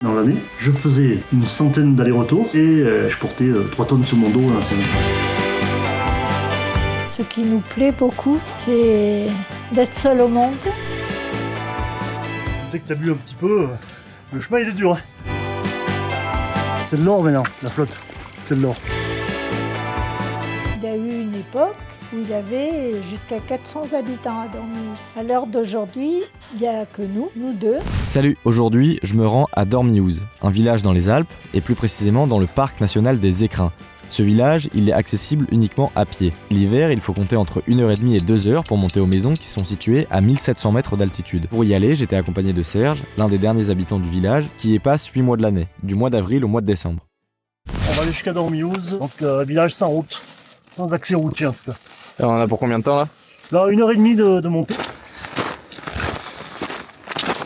Dans l'année, je faisais une centaine d'allers-retours et je portais 3 tonnes sur mon dos à l'enseigne. Ce qui nous plaît beaucoup, c'est d'être seul au monde. Dès que tu as bu un petit peu, le chemin il est dur. C'est de l'or maintenant, la flotte. C'est de l'or. Il y a eu une époque où il y avait jusqu'à 400 habitants à Dormihus. À l'heure d'aujourd'hui, il n'y a que nous deux. Salut, aujourd'hui je me rends à Dormihus, un village dans les Alpes et plus précisément dans le parc national des Écrins. Ce village, il est accessible uniquement à pied. L'hiver, il faut compter entre 1h30 et 2h pour monter aux maisons qui sont situées à 1700 mètres d'altitude. Pour y aller, j'étais accompagné de Serge, l'un des derniers habitants du village, qui y passe 8 mois de l'année, du mois d'avril au mois de décembre. On va aller jusqu'à Dormihus, donc village sans route, sans accès routier en tout cas. Et on en a pour combien de temps là? Là, 1h30 de montée.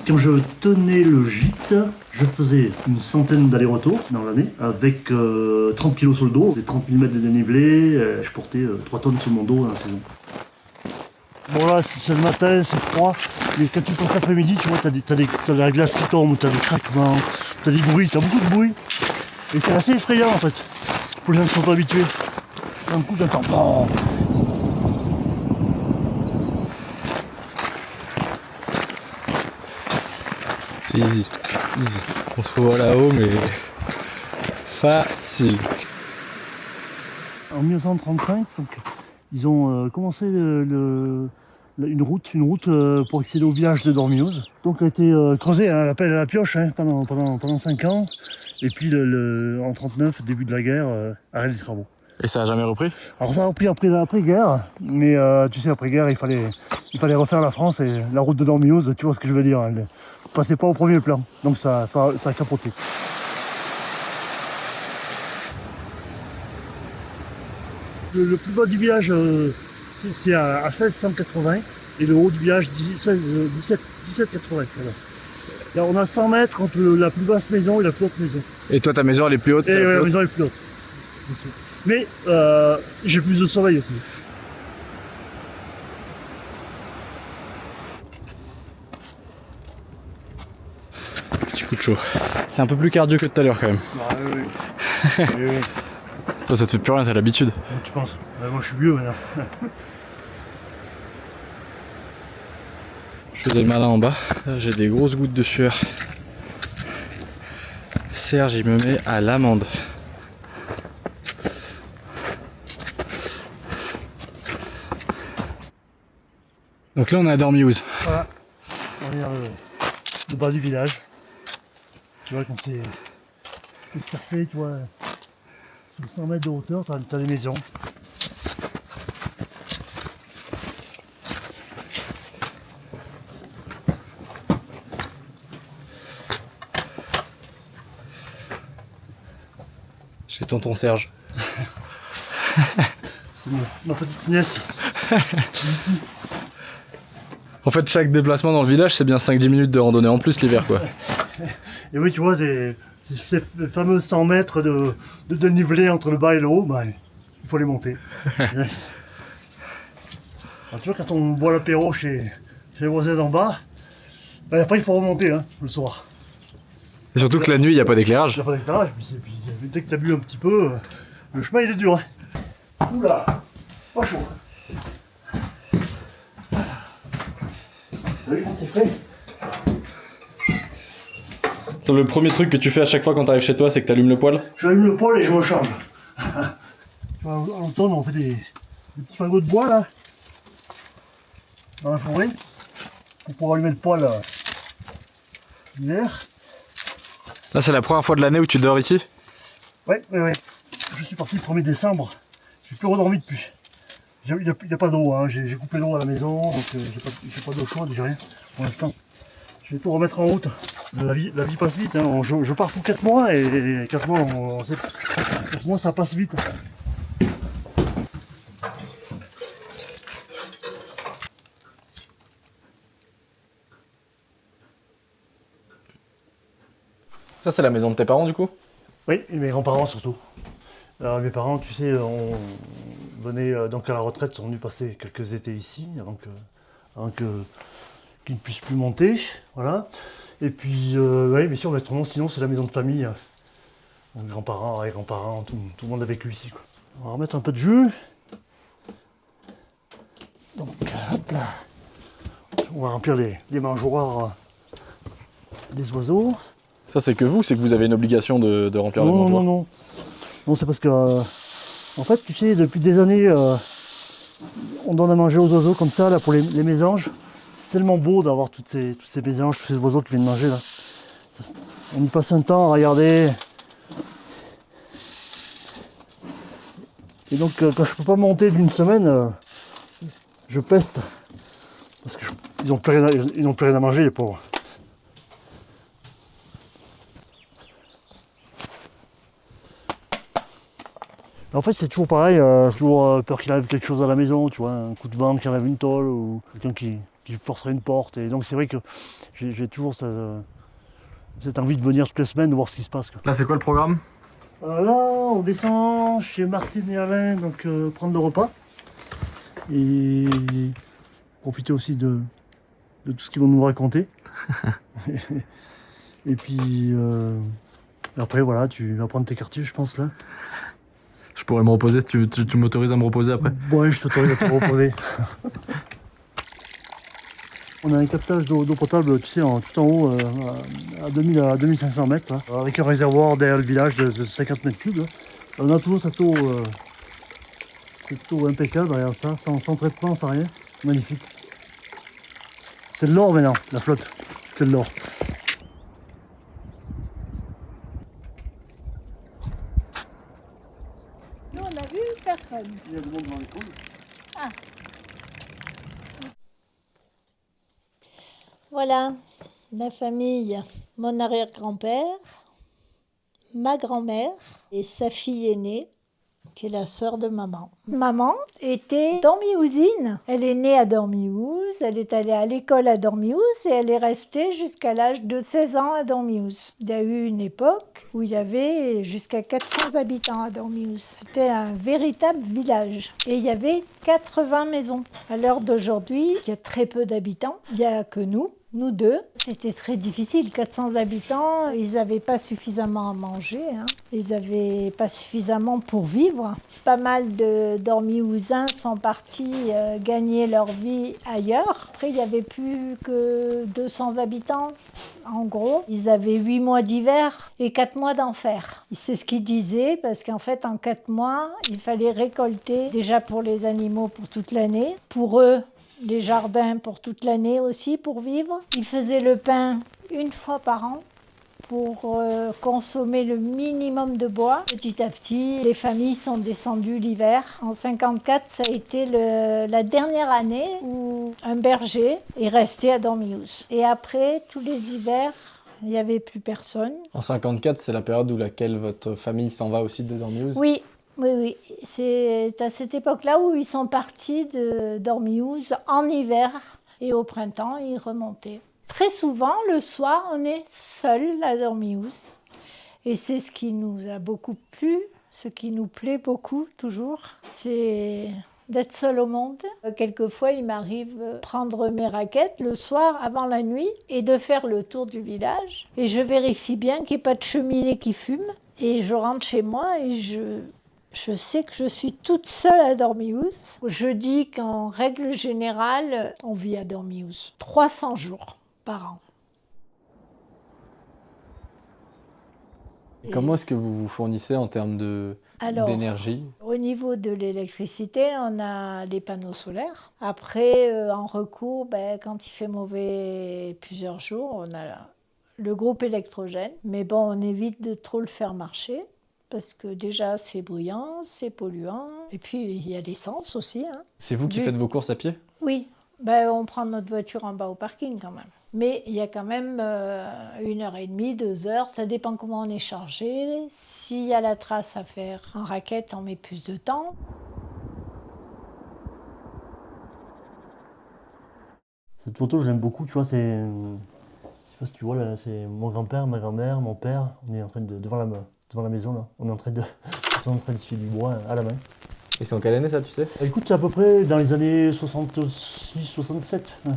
Quand je tenais le gîte, je faisais une centaine d'allers-retours dans l'année, avec 30 kg sur le dos, c'est 30 mm de dénivelé, je portais 3 tonnes sur mon dos à la saison. Bon là, c'est le matin, c'est froid, mais quand tu passes l'après-midi, tu vois, t'as de la glace qui tombe, t'as des craquements, t'as des bruits, t'as beaucoup de bruit. Et c'est assez effrayant en fait, pour les gens qui sont pas habitués. D'un coup, t'entends... C'est easy. On se revoit là-haut, mais facile. En 1935, donc, ils ont commencé une route pour accéder au village de Dormihus. Donc elle a été creusée à la pelle et à la pioche pendant 5 ans. Et puis en 1939, début de la guerre, arrêt des travaux. Et ça a jamais repris? Alors ça a repris après-guerre, mais tu sais, après-guerre, il fallait refaire la France et la route de Dormihus, tu vois ce que je veux dire, elle ne passait pas au premier plan, donc ça a capoté. Le plus bas du village, c'est à 1680, et le haut du village, 1780. Voilà. Là, on a 100 mètres entre la plus basse maison et la plus haute maison. Et toi, ta maison elle est plus haute? Et la maison est plus haute. Mais j'ai plus de soleil aussi. Petit coup de chaud. C'est un peu plus cardio que tout à l'heure quand même. Ah oui. Oui. Toi, ça te fait plus rien, t'as l'habitude. Tu penses? Moi je suis vieux maintenant. Je faisais le malin en bas. Là, j'ai des grosses gouttes de sueur. Serge, il me met à l'amende. Donc là, on est à Dormihus. Voilà. On est le bas du village. Tu vois, quand c'est escarpé, tu vois, sur 100 mètres de hauteur, t'as des maisons. Chez tonton Serge. C'est ma petite nièce. Ici. En fait, chaque déplacement dans le village, c'est bien 5-10 minutes de randonnée en plus l'hiver, quoi. Et oui, tu vois, c'est les fameux 100 mètres de dénivelé entre le bas et le haut, bah, il faut les monter. Alors, tu vois, quand on boit l'apéro chez les voisins d'en bas, bah, après il faut remonter le soir. Et surtout que la nuit, il n'y a pas d'éclairage. Il n'y a pas d'éclairage, puis dès que tu as bu un petit peu, le chemin il est dur. Oula, pas chaud. T'as vu comment c'est frais? Le premier truc que tu fais à chaque fois quand tu arrives chez toi, c'est que tu allumes le poêle. J'allume le poêle et je me change. En automne, on fait des petits fagots de bois là, dans la forêt, pour pouvoir allumer le poêle l'hiver. Là, c'est la première fois de l'année où tu dors ici? Ouais. Je suis parti le 1er décembre. J'ai plus redormi depuis. Il n'y a pas d'eau, j'ai coupé l'eau à la maison, donc j'ai pas d'eau chaude, j'ai rien pour l'instant. Je vais tout remettre en route. La vie passe vite, je pars pour 4 mois et 4 mois, 4 mois ça passe vite. Ça, c'est la maison de tes parents, du coup? Oui, et mes grands-parents surtout. Alors, mes parents, tu sais, on venait donc à la retraite, sont venus passer quelques étés ici, avant qu'ils ne puissent plus monter, voilà. Et puis, oui, bien sûr, autrement, sinon, c'est la maison de famille. Mon grands-parents, arrière-grands-parents, tout le monde a vécu ici, quoi. On va remettre un peu de jus. Donc, hop là. On va remplir les mangeoires des oiseaux. Ça, c'est que vous avez une obligation de remplir les mangeoires? Non. Non, c'est parce que, en fait, tu sais, depuis des années, on donne à manger aux oiseaux comme ça, là, pour les mésanges. C'est tellement beau d'avoir toutes ces mésanges, tous ces oiseaux qui viennent manger, là. On y passe un temps à regarder. Et donc, quand je peux pas monter d'une semaine, je peste. Parce qu'ils n'ont plus rien à manger, les pauvres. En fait, c'est toujours pareil, j'ai toujours peur qu'il arrive quelque chose à la maison, tu vois, un coup de vent qui enlève une tôle ou quelqu'un qui forcerait une porte. Et donc c'est vrai que j'ai toujours cette envie de venir toutes les semaines, de voir ce qui se passe, quoi. Là, c'est quoi le programme? Là, on descend chez Martine et Alain, donc prendre le repas. Et profiter aussi de tout ce qu'ils vont nous raconter. Et puis après, voilà, tu vas prendre tes quartiers, je pense, là. Je pourrais me reposer, tu m'autorises à me reposer après? Ouais, je t'autorise à te reposer. On a un captage d'eau potable, tu sais, tout en haut, à 2000 à 2500 mètres, là, avec un réservoir derrière le village de 50 mètres cubes. Là. On a toujours cette eau impeccable, regarde ça, sans traitement, sans rien. Magnifique. C'est de l'or maintenant, la flotte. C'est de l'or. Nous, on a vu personne. Il y a du monde dans les poules. Voilà, la famille, mon arrière-grand-père, ma grand-mère et sa fille aînée, qui est la sœur de maman. Maman était dormiousine. Elle est née à Dormiouz, elle est allée à l'école à Dormiouz et elle est restée jusqu'à l'âge de 16 ans à Dormiouz. Il y a eu une époque où il y avait jusqu'à 400 habitants à Dormiouz. C'était un véritable village et il y avait 80 maisons. À l'heure d'aujourd'hui, il y a très peu d'habitants, il n'y a que nous deux. C'était très difficile, 400 habitants, ils n'avaient pas suffisamment à manger, hein. Ils n'avaient pas suffisamment pour vivre. Pas mal de Dormiouzins sont partis gagner leur vie ailleurs. Après, il n'y avait plus que 200 habitants, en gros. Ils avaient 8 mois d'hiver et 4 mois d'enfer. C'est ce qu'ils disaient, parce qu'en fait, en 4 mois, il fallait récolter, déjà pour les animaux pour toute l'année, pour eux, les jardins pour toute l'année aussi, pour vivre. Ils faisaient le pain une fois par an pour consommer le minimum de bois. Petit à petit, les familles sont descendues l'hiver. En 54, ça a été la dernière année où un berger est resté à Dormiouz. Et après, tous les hivers, il n'y avait plus personne. En 54, c'est la période où laquelle votre famille s'en va aussi de Dormiouz? Oui. C'est à cette époque-là où ils sont partis de Dormiouz en hiver et au printemps, ils remontaient. Très souvent, le soir, on est seul à Dormiouz et c'est ce qui nous a beaucoup plu, ce qui nous plaît beaucoup toujours, c'est d'être seul au monde. Quelquefois, il m'arrive de prendre mes raquettes le soir avant la nuit et de faire le tour du village et je vérifie bien qu'il n'y ait pas de cheminée qui fume et je rentre chez moi et je sais que je suis toute seule à Dormiouz. Je dis qu'en règle générale, on vit à Dormiouz 300 jours par an. Et comment est-ce que vous vous fournissez en termes d'énergie? Au niveau de l'électricité, on a les panneaux solaires. Après, en recours, quand il fait mauvais plusieurs jours, on a le groupe électrogène. Mais bon, on évite de trop le faire marcher. Parce que déjà, c'est bruyant, c'est polluant. Et puis, il y a l'essence aussi. Hein. C'est vous qui faites vos courses à pied? Oui. On prend notre voiture en bas au parking quand même. Mais il y a quand même 1h30, 2 heures. Ça dépend comment on est chargé. S'il y a la trace à faire en raquette, on met plus de temps. Cette photo, je l'aime beaucoup. Tu vois, c'est... Je sais pas si tu vois, là, c'est mon grand-père, ma grand-mère, mon père. On est en train de... devant la maison, là. On est en train de scier du bois à la main. Et c'est en quelle année ça, tu sais? Écoute, c'est à peu près dans les années 66-67. Ouais.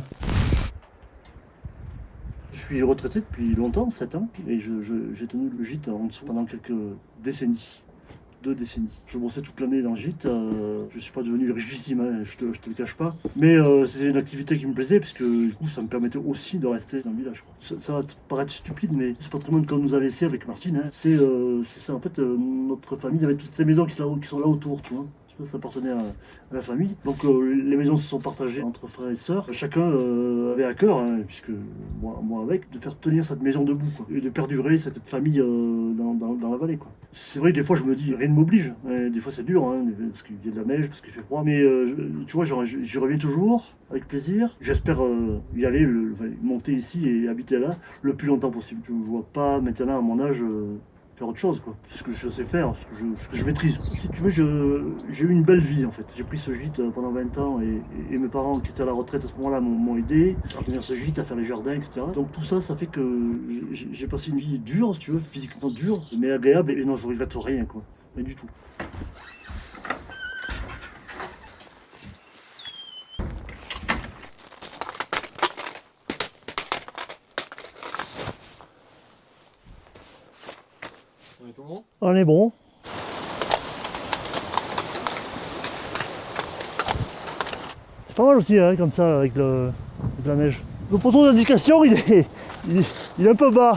Je suis retraité depuis longtemps, 7 ans, et j'ai tenu le gîte en dessous pendant quelques décennies. 2 décennies. Je bossais toute l'année dans le gîte, je suis pas devenu richissime, hein, je te le cache pas. Mais c'était une activité qui me plaisait, puisque du coup ça me permettait aussi de rester dans le village. Ça va te paraître stupide, mais ce patrimoine qu'on nous a laissé avec Martine, hein, c'est ça en fait, notre famille avait toutes ces maisons qui sont là autour, tu vois. Ça appartenait à la famille. Donc les maisons se sont partagées entre frères et sœurs. Chacun avait à cœur, hein, puisque moi avec, de faire tenir cette maison debout, quoi, et de perdurer cette famille dans la vallée, quoi. C'est vrai que des fois je me dis, rien ne m'oblige. Des fois c'est dur, hein, parce qu'il y a de la neige, parce qu'il fait froid. Mais tu vois, j'y reviens toujours avec plaisir. J'espère y aller, monter ici et habiter là le plus longtemps possible. Je ne me vois pas maintenant à mon âge faire autre chose, quoi. Ce que je sais faire, ce que je maîtrise. Si tu veux, j'ai eu une belle vie en fait. J'ai pris ce gîte pendant 20 ans et mes parents qui étaient à la retraite à ce moment-là m'ont aidé à tenir ce gîte, à faire les jardins, etc. Donc tout ça, ça fait que j'ai passé une vie dure, si tu veux, physiquement dure, mais agréable, et non, je regrette rien, quoi. Rien du tout. On est bon. C'est pas mal aussi, hein, comme ça, avec la neige. Le poteau d'indication, il est un peu bas.